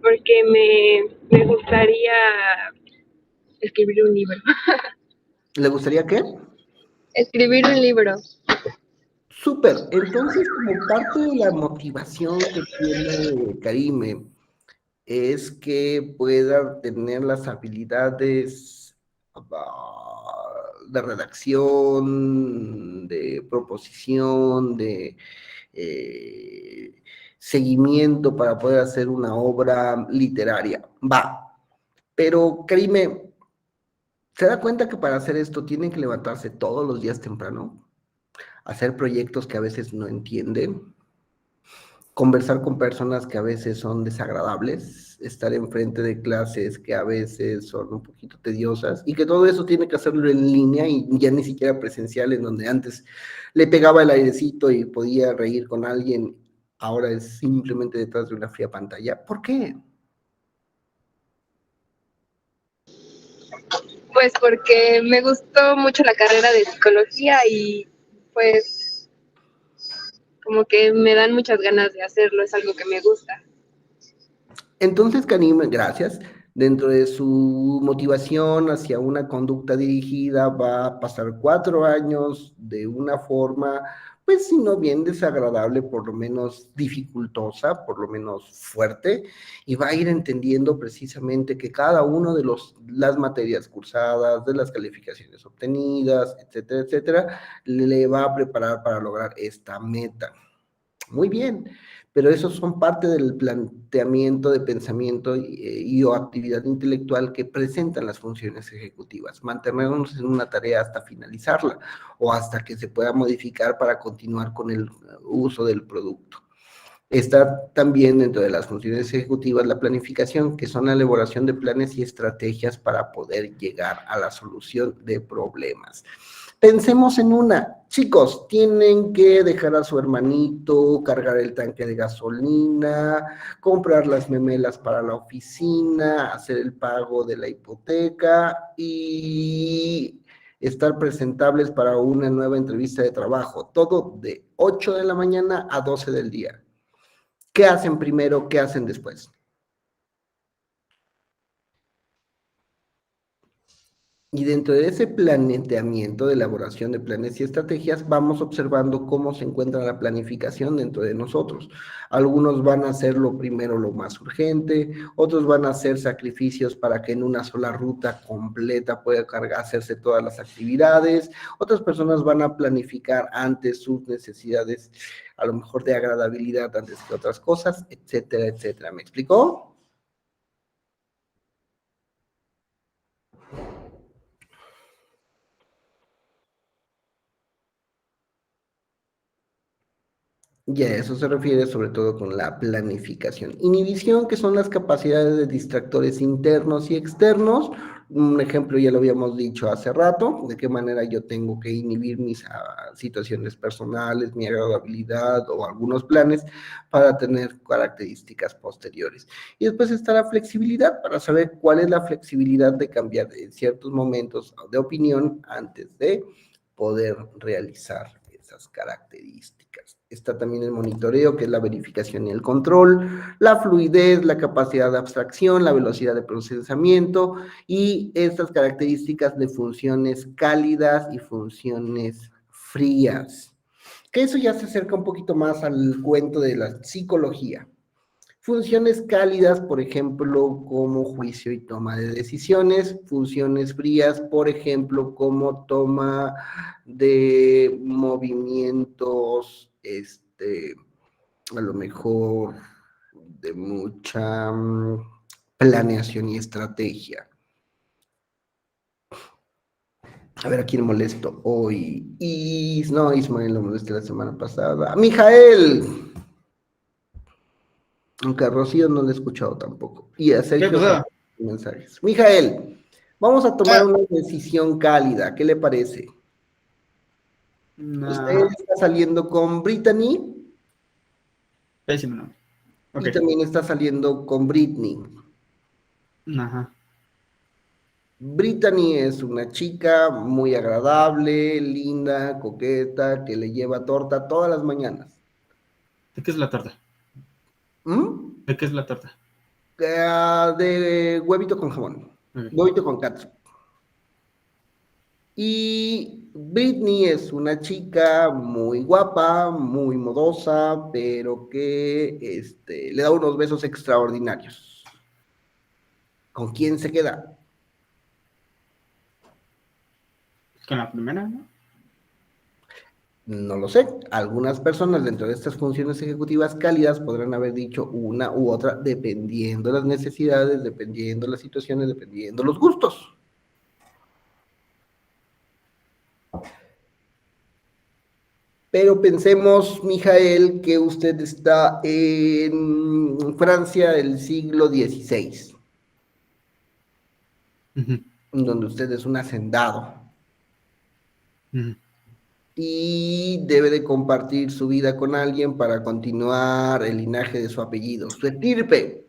Porque me gustaría escribir un libro. ¿Le gustaría qué? Escribir un libro. Súper. Entonces, como parte de la motivación que tiene Karime es que pueda tener las habilidades de redacción, de proposición, de seguimiento para poder hacer una obra literaria. Va. Pero, Karime, ¿se da cuenta que para hacer esto tienen que levantarse todos los días temprano? Hacer proyectos que a veces no entienden, conversar con personas que a veces son desagradables, estar enfrente de clases que a veces son un poquito tediosas y que todo eso tiene que hacerlo en línea y ya ni siquiera presencial, en donde antes le pegaba el airecito y podía reír con alguien, ahora es simplemente detrás de una fría pantalla. ¿Por qué? Pues porque me gustó mucho la carrera de psicología y pues como que me dan muchas ganas de hacerlo, es algo que me gusta. Entonces, Karim, gracias. Dentro de su motivación hacia una conducta dirigida, va a pasar 4 años de una forma, pues, si no bien desagradable, por lo menos dificultosa, por lo menos fuerte, y va a ir entendiendo precisamente que cada uno de las materias cursadas, de las calificaciones obtenidas, etcétera, etcétera, le va a preparar para lograr esta meta. Muy bien, pero esos son parte del planteamiento de pensamiento o actividad intelectual que presentan las funciones ejecutivas. Mantenernos en una tarea hasta finalizarla o hasta que se pueda modificar para continuar con el uso del producto. Está también dentro de las funciones ejecutivas la planificación, que son la elaboración de planes y estrategias para poder llegar a la solución de problemas. Pensemos en una. Chicos, tienen que dejar a su hermanito, cargar el tanque de gasolina, comprar las memelas para la oficina, hacer el pago de la hipoteca y estar presentables para una nueva entrevista de trabajo. Todo de 8 de la mañana a 12 del día. ¿Qué hacen primero? ¿Qué hacen después? Y dentro de ese planteamiento de elaboración de planes y estrategias, vamos observando cómo se encuentra la planificación dentro de nosotros. Algunos van a hacerlo primero lo más urgente, otros van a hacer sacrificios para que en una sola ruta completa pueda hacerse todas las actividades, otras personas van a planificar antes sus necesidades, a lo mejor de agradabilidad antes que otras cosas, etcétera, etcétera. ¿Me explicó? Y a eso se refiere sobre todo con la planificación. Inhibición, que son las capacidades de distractores internos y externos. Un ejemplo ya lo habíamos dicho hace rato, de qué manera yo tengo que inhibir mis situaciones personales, mi agradabilidad o algunos planes para tener características posteriores. Y después está la flexibilidad, para saber cuál es la flexibilidad de cambiar en ciertos momentos de opinión antes de poder realizar esas características. Está también el monitoreo, que es la verificación y el control, la fluidez, la capacidad de abstracción, la velocidad de procesamiento y estas características de funciones cálidas y funciones frías. Que eso ya se acerca un poquito más al cuento de la psicología. Funciones cálidas, por ejemplo, como juicio y toma de decisiones. Funciones frías, por ejemplo, como toma de movimientos, a lo mejor de mucha planeación y estrategia. A ver, ¿a quién molesto hoy? No, Ismael lo molesté la semana pasada. ¡Mijael! Aunque a Rocío no le he escuchado tampoco. Y a Sergio mensajes. Mijael, vamos a tomar una decisión cálida. ¿Qué le parece? Usted está saliendo con Brittany. Pésimo nombre. Y también está saliendo con Britney. Ajá. Brittany es una chica muy agradable, linda, coqueta, que le lleva torta todas las mañanas. ¿De qué es la torta? ¿De qué es la torta? De huevito con jamón. Huevito con catsup. Y Britney es una chica muy guapa, muy modosa, pero que le da unos besos extraordinarios. ¿Con quién se queda? ¿Con la primera, no? No lo sé. Algunas personas dentro de estas funciones ejecutivas cálidas podrán haber dicho una u otra, dependiendo las necesidades, dependiendo las situaciones, dependiendo los gustos. Pero pensemos, Mijael, que usted está en Francia del siglo XVI, donde usted es un hacendado. Y debe de compartir su vida con alguien para continuar el linaje de su apellido, su estirpe.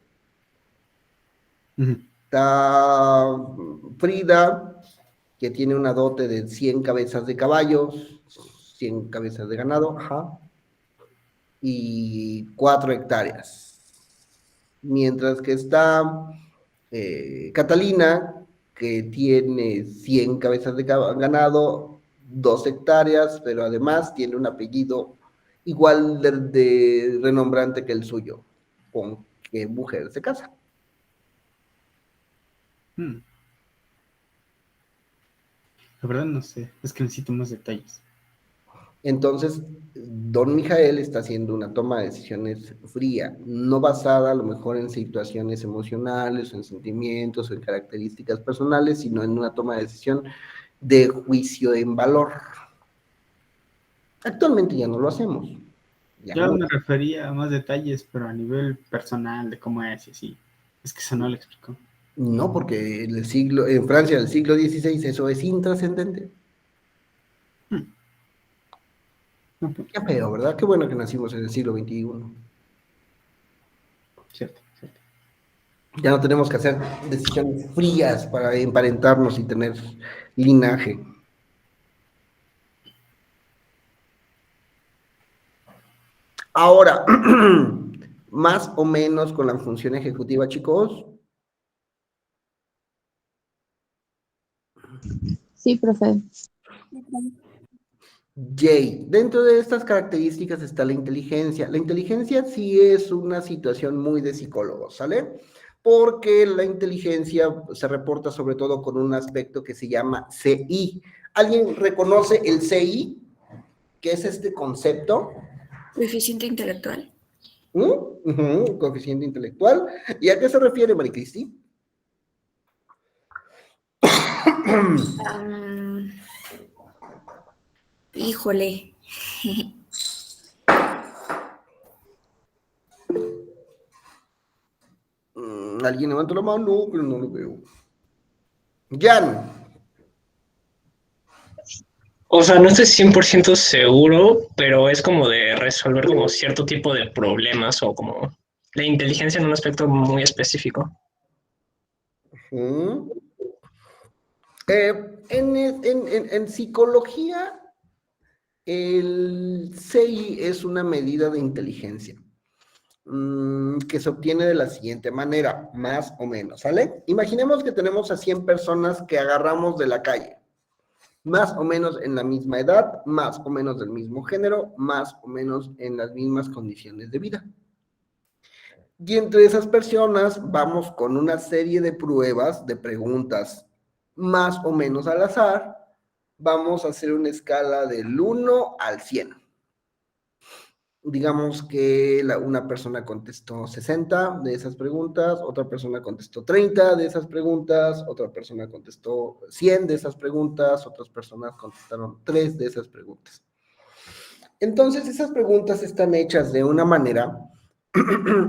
Está Frida, que tiene una dote de 100 cabezas de caballos, 100 cabezas de ganado, y 4 hectáreas. Mientras que está Catalina, que tiene 100 cabezas de ganado, 2 hectáreas, pero además tiene un apellido igual de renombrante que el suyo. ¿Con qué mujer se casa? La verdad no sé, es que necesito más detalles. Entonces, don Mijael está haciendo una toma de decisiones fría, no basada a lo mejor en situaciones emocionales, o en sentimientos, o en características personales, sino en una toma de decisión de juicio en valor. Actualmente ya no lo hacemos. Yo me refería a más detalles, pero a nivel personal, de cómo es y así. Es que eso no lo explicó. No, porque en Francia del siglo XVI eso es intrascendente. Qué feo, ¿verdad? Qué bueno que nacimos en el siglo XXI. Cierto. Ya no tenemos que hacer decisiones frías para emparentarnos y tener linaje. Ahora, más o menos con la función ejecutiva, chicos. Sí, profe. Jay, dentro de estas características está la inteligencia. La inteligencia sí es una situación muy de psicólogos, ¿sale? Porque la inteligencia se reporta sobre todo con un aspecto que se llama CI. ¿Alguien reconoce el CI? ¿Qué es este concepto? Coeficiente intelectual. Coeficiente intelectual. ¿Y a qué se refiere, Maricristi? Híjole. ¿Alguien levanta la mano? No, pero no lo veo. Jan. O sea, no estoy 100% seguro, pero es como de resolver como cierto tipo de problemas o como la inteligencia en un aspecto muy específico. En psicología, el CI es una medida de inteligencia que se obtiene de la siguiente manera, más o menos, ¿sale? Imaginemos que tenemos a 100 personas que agarramos de la calle, más o menos en la misma edad, más o menos del mismo género, más o menos en las mismas condiciones de vida. Y entre esas personas vamos con una serie de pruebas, de preguntas más o menos al azar. Vamos a hacer una escala del 1 al 100. Digamos que una persona contestó 60 de esas preguntas, otra persona contestó 30 de esas preguntas, otra persona contestó 100 de esas preguntas, otras personas contestaron 3 de esas preguntas. Entonces, esas preguntas están hechas de una manera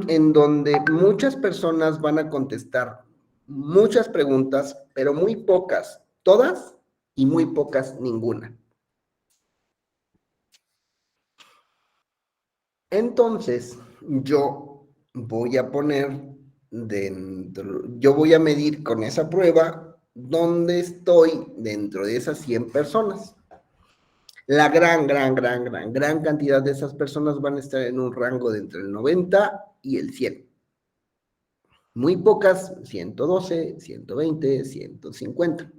en donde muchas personas van a contestar muchas preguntas, pero muy pocas, todas, y muy pocas, ninguna. Entonces, yo voy a poner yo voy a medir con esa prueba dónde estoy dentro de esas 100 personas. La gran cantidad de esas personas van a estar en un rango de entre el 90 y el 100. Muy pocas, 112, 120, 150.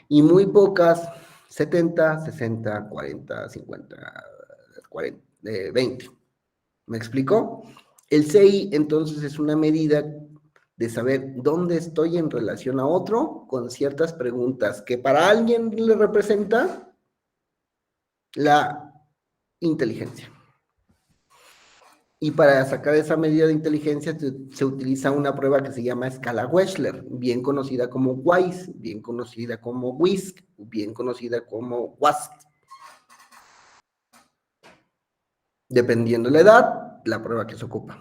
Y muy pocas, 70, 60, 40, 50, 40, 20. ¿Me explicó? El CI, entonces, es una medida de saber dónde estoy en relación a otro con ciertas preguntas que para alguien le representa la inteligencia. Y para sacar esa medida de inteligencia se utiliza una prueba que se llama escala Wechsler, bien conocida como WISE, bien conocida como WISC, bien conocida como WASC. Dependiendo de la edad, la prueba que se ocupa.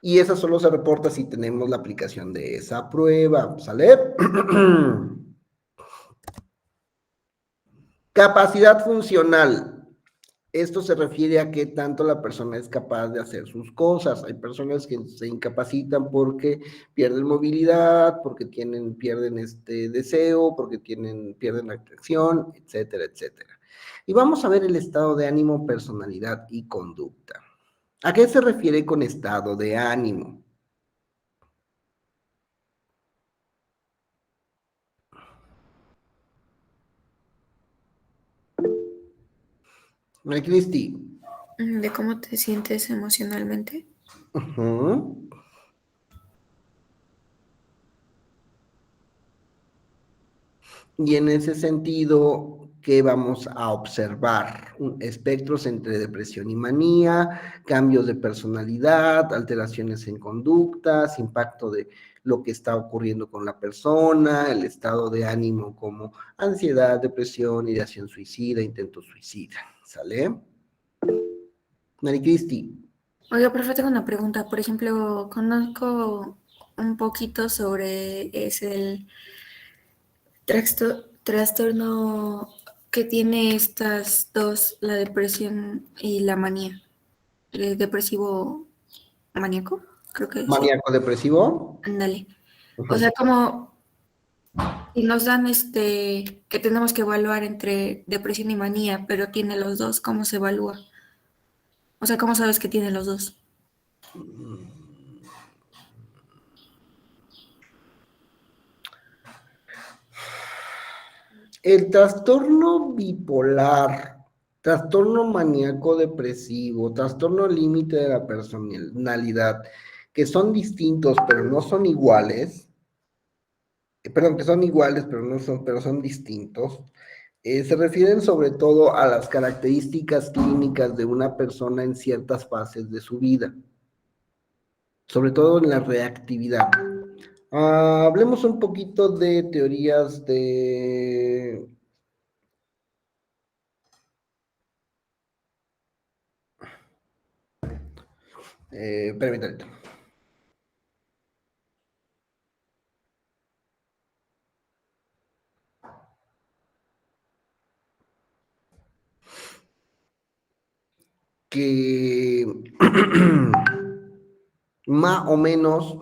Y esa solo se reporta si tenemos la aplicación de esa prueba, ¿sale? Capacidad funcional. Esto se refiere a qué tanto la persona es capaz de hacer sus cosas. Hay personas que se incapacitan porque pierden movilidad, porque pierden este deseo, porque pierden la atracción, etcétera, etcétera. Y vamos a ver el estado de ánimo, personalidad y conducta. ¿A qué se refiere con estado de ánimo? Cristi. ¿De cómo te sientes emocionalmente? Ujú. Y en ese sentido, ¿qué vamos a observar? Espectros entre depresión y manía, cambios de personalidad, alteraciones en conductas, impacto de lo que está ocurriendo con la persona, el estado de ánimo como ansiedad, depresión, ideación suicida, intento suicida. ¿Sale? Mari Cristi. Oiga, profe, tengo una pregunta. Por ejemplo, conozco un poquito sobre el trastorno que tiene estas dos, la depresión y la manía. El depresivo maníaco, creo que sí. Maníaco depresivo. Ándale. O sea, como si nos dan que tenemos que evaluar entre depresión y manía, pero tiene los dos, ¿cómo se evalúa? O sea, ¿cómo sabes que tiene los dos? El trastorno bipolar, trastorno maníaco depresivo, trastorno límite de la personalidad, que son distintos pero no son iguales, perdón, que son iguales pero no son, pero son distintos, se refieren sobre todo a las características clínicas de una persona en ciertas fases de su vida, sobre todo en la reactividad. Hablemos un poquito de teorías de... Permítanme. Que más o menos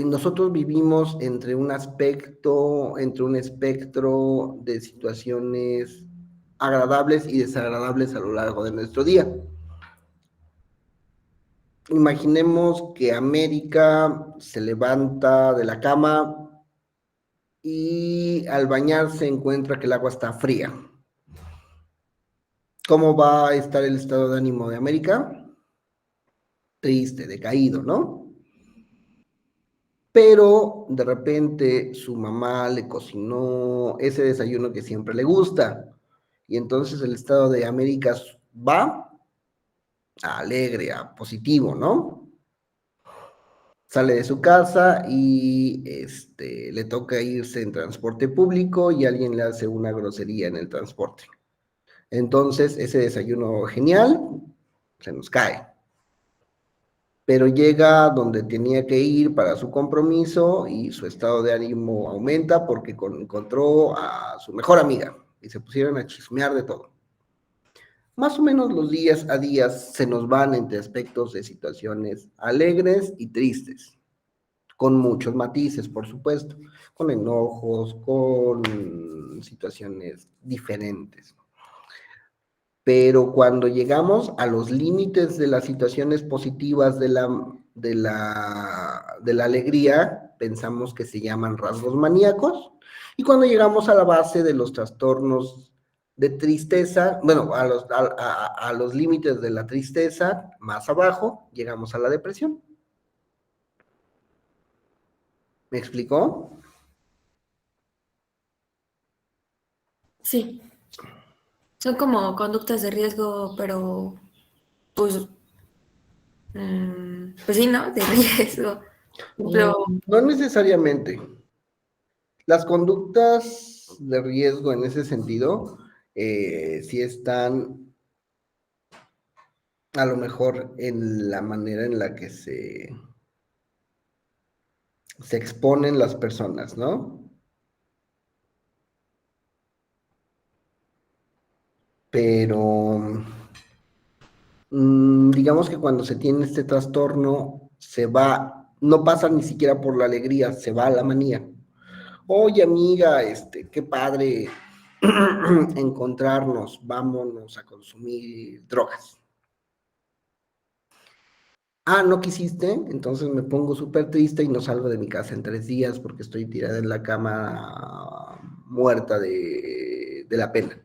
nosotros vivimos entre un espectro de situaciones agradables y desagradables a lo largo de nuestro día. Imaginemos que América se levanta de la cama y al bañarse encuentra que el agua está fría. ¿Cómo va a estar el estado de ánimo de América? Triste, decaído, ¿no? Pero de repente su mamá le cocinó ese desayuno que siempre le gusta. Y entonces el estado de América va alegre, a positivo, ¿no? Sale de su casa y le toca irse en transporte público y alguien le hace una grosería en el transporte. Entonces ese desayuno genial se nos cae. Pero llega donde tenía que ir para su compromiso y su estado de ánimo aumenta porque encontró a su mejor amiga y se pusieron a chismear de todo. Más o menos los días a días se nos van entre aspectos de situaciones alegres y tristes, con muchos matices, por supuesto, con enojos, con situaciones diferentes. Pero cuando llegamos a los límites de las situaciones positivas de la alegría, pensamos que se llaman rasgos maníacos, y cuando llegamos a la base de los trastornos de tristeza, bueno, a los límites de la tristeza, más abajo, llegamos a la depresión. ¿Me explicó? Sí. Son como conductas de riesgo, pero pues sí, ¿no? De riesgo. Pero No necesariamente. Las conductas de riesgo en ese sentido sí están a lo mejor en la manera en la que se exponen las personas, ¿no? Pero digamos que cuando se tiene este trastorno, se va, no pasa ni siquiera por la alegría, se va a la manía. Oye, amiga, qué padre encontrarnos, vámonos a consumir drogas. Ah, ¿no quisiste? Entonces me pongo súper triste y no salgo de mi casa en 3 días porque estoy tirada en la cama muerta de la pena.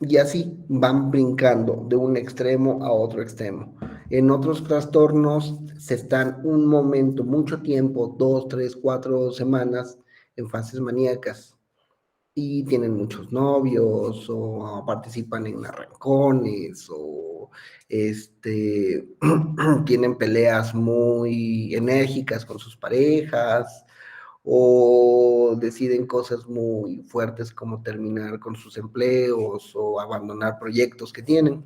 Y así van brincando de un extremo a otro extremo. En otros trastornos se están un momento, mucho tiempo, 2, 3, 4 semanas en fases maníacas y tienen muchos novios o participan en arrancones o tienen peleas muy enérgicas con sus parejas o deciden cosas muy fuertes como terminar con sus empleos o abandonar proyectos que tienen.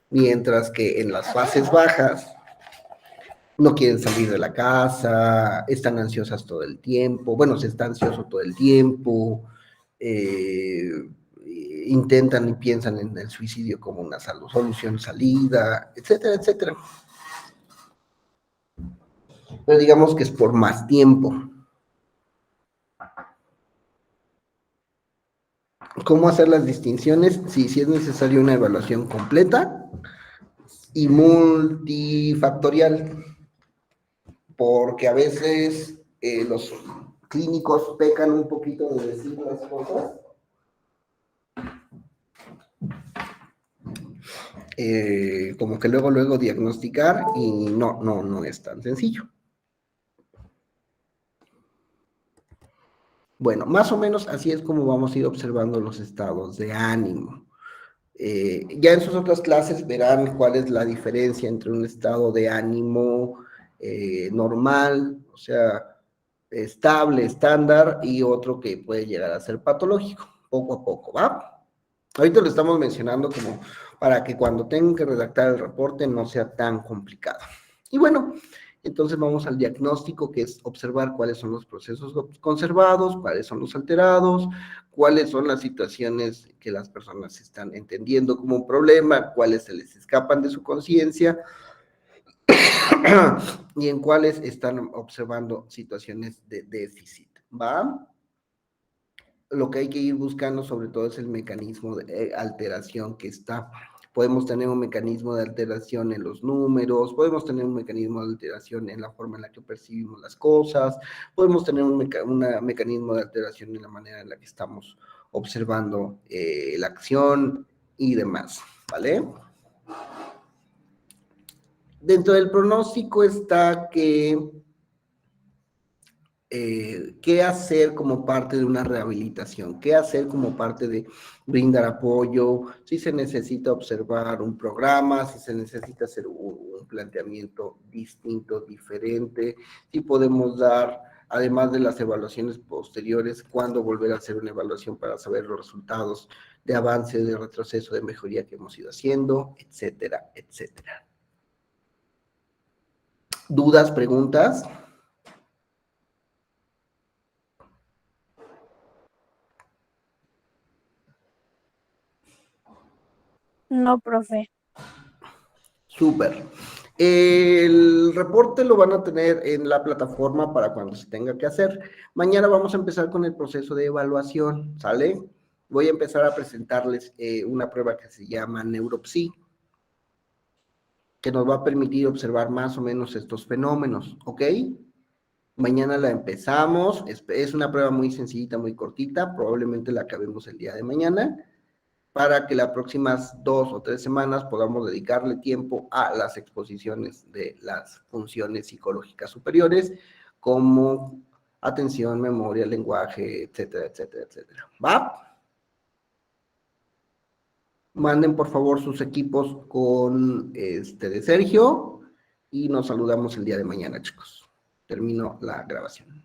Mientras que en las fases bajas no quieren salir de la casa, están ansiosas todo el tiempo, bueno, se está ansioso todo el tiempo, intentan y piensan en el suicidio como una solución salida, etcétera, etcétera. Pero digamos que es por más tiempo. ¿Cómo hacer las distinciones? Sí, sí es necesaria una evaluación completa y multifactorial, porque a veces los clínicos pecan un poquito de decir las cosas como que luego diagnosticar y no es tan sencillo. Bueno, más o menos así es como vamos a ir observando los estados de ánimo. Ya en sus otras clases verán cuál es la diferencia entre un estado de ánimo normal, o sea, estable, estándar, y otro que puede llegar a ser patológico, poco a poco, ¿va? Ahorita lo estamos mencionando como para que cuando tengan que redactar el reporte no sea tan complicado. Y bueno, entonces vamos al diagnóstico, que es observar cuáles son los procesos conservados, cuáles son los alterados, cuáles son las situaciones que las personas están entendiendo como un problema, cuáles se les escapan de su conciencia y en cuáles están observando situaciones de déficit, ¿va? Lo que hay que ir buscando sobre todo es el mecanismo de alteración que está. Podemos tener un mecanismo de alteración en los números, podemos tener un mecanismo de alteración en la forma en la que percibimos las cosas, podemos tener un mecanismo de alteración en la manera en la que estamos observando la acción y demás, ¿vale? Dentro del pronóstico está que qué hacer como parte de una rehabilitación, qué hacer como parte de brindar apoyo, si se necesita observar un programa, si se necesita hacer un planteamiento distinto, diferente, si podemos dar, además de las evaluaciones posteriores, cuándo volver a hacer una evaluación para saber los resultados de avance, de retroceso, de mejoría que hemos ido haciendo, etcétera, etcétera. ¿Dudas, preguntas? No, profe. Súper. El reporte lo van a tener en la plataforma para cuando se tenga que hacer. Mañana vamos a empezar con el proceso de evaluación, ¿sale? Voy a empezar a presentarles una prueba que se llama Neuropsi, que nos va a permitir observar más o menos estos fenómenos, ¿ok? Mañana la empezamos, es una prueba muy sencillita, muy cortita, probablemente la acabemos el día de mañana, para que las próximas 2 o 3 semanas podamos dedicarle tiempo a las exposiciones de las funciones psicológicas superiores, como atención, memoria, lenguaje, etcétera, etcétera, etcétera. ¿Va? Manden por favor sus equipos con de Sergio y nos saludamos el día de mañana, chicos. Termino la grabación.